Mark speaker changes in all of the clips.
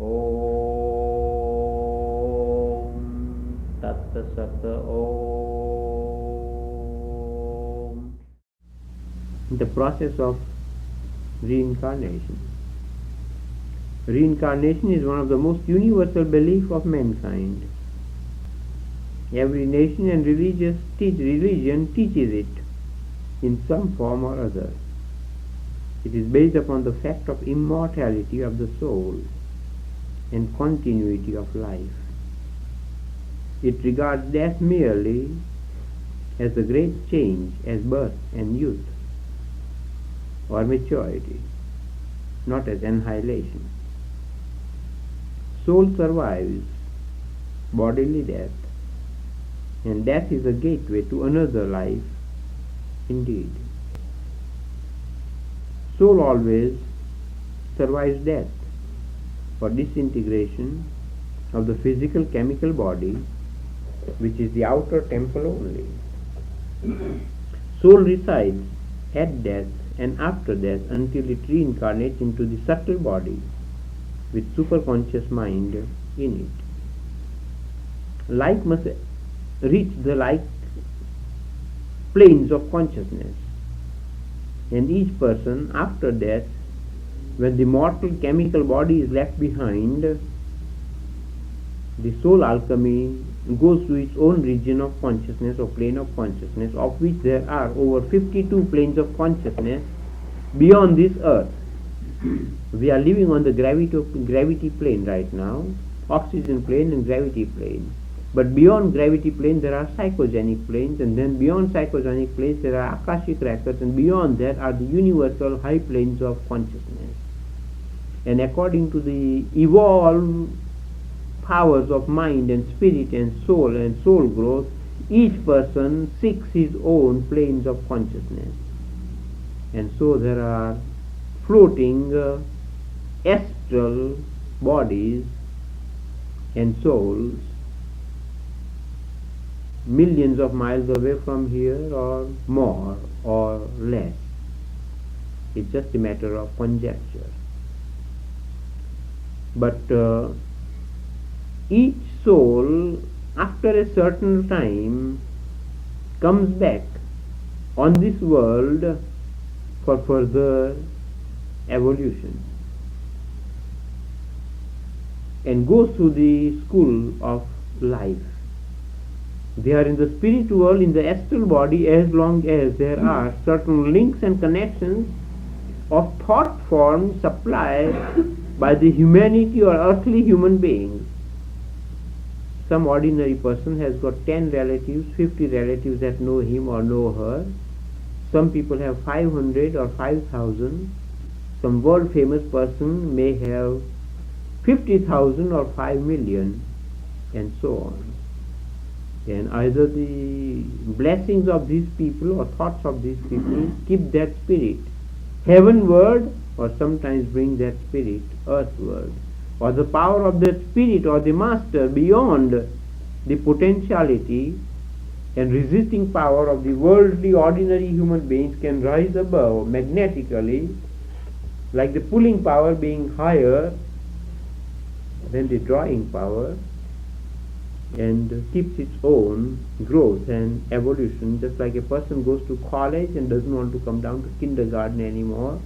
Speaker 1: Om Tat Sat Om. The process of reincarnation. Reincarnation is one of the most universal beliefs of mankind. Every nation and religion teaches it in some form or other. It is based upon the fact of immortality of the soul and continuity of life. It regards death merely as a great change, as birth and youth or maturity, not as annihilation. Soul survives bodily death, and death is a gateway to another life indeed. Soul always survives death or disintegration of the physical chemical body, which is the outer temple only. Soul resides at death and after death until it reincarnates into the subtle body with superconscious mind in it. Like must reach the like planes of consciousness, and each person after death, when the mortal chemical body is left behind, the soul alchemy goes to its own region of consciousness or plane of consciousness, of which there are over 52 planes of consciousness beyond this earth. We are living on the gravity plane right now, oxygen plane and gravity plane. But beyond gravity plane there are psychogenic planes, and then beyond psychogenic planes there are akashic records, and beyond that are the universal high planes of consciousness. And according to the evolved powers of mind and spirit and soul growth, each person seeks his own planes of consciousness. And so there are floating astral bodies and souls millions of miles away from here, or more or less. It's just a matter of conjecture. But each soul, after a certain time, comes back on this world for further evolution and goes through the school of life. They are in the spiritual world, in the astral body, as long as there are certain links and connections of thought forms supplied by the humanity or earthly human beings. Some ordinary person has got 10 relatives, 50 relatives that know him or know her. Some people have 500 or 5,000. Some world famous person may have 50,000 or 5 million, and so on. And either the blessings of these people or thoughts of these people keep that spirit heavenward, or sometimes bring that spirit earthward, or the power of that spirit or the master beyond the potentiality and resisting power of the worldly ordinary human beings can rise above magnetically, like the pulling power being higher than the drawing power, and keeps its own growth and evolution, just like a person goes to college and doesn't want to come down to kindergarten anymore.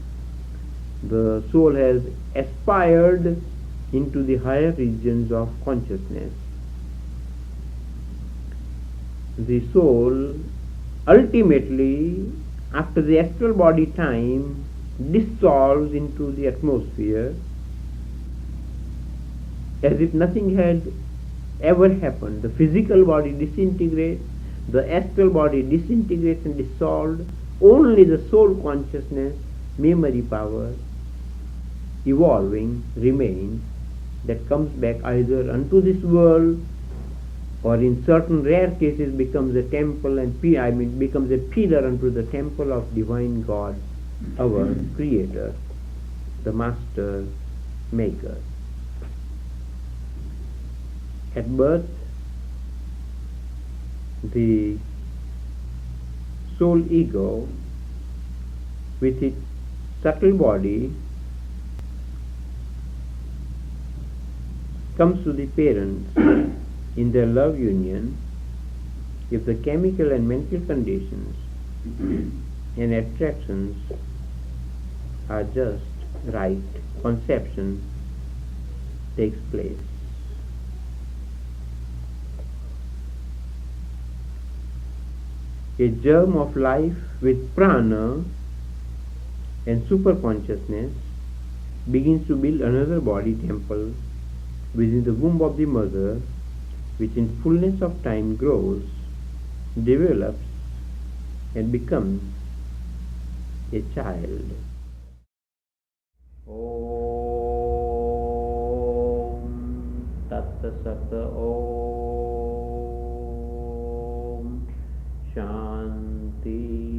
Speaker 1: The soul has aspired into the higher regions of consciousness. The soul ultimately, after the astral body time, dissolves into the atmosphere as if nothing had ever happened. The physical body disintegrates, the astral body disintegrates and dissolved. Only the soul consciousness, memory power, evolving remains, that comes back either unto this world, or in certain rare cases becomes a temple and becomes a pillar unto the temple of divine God, our Creator, the Master, Maker. At birth, the soul ego, with its subtle body, comes to the parents in their love union, if the chemical and mental conditions and attractions are just right, conception takes place. A germ of life with prana and superconsciousness begins to build another body temple within the womb of the mother, which in fullness of time grows, develops, and becomes a child. Om Tat Sat Om Shanti.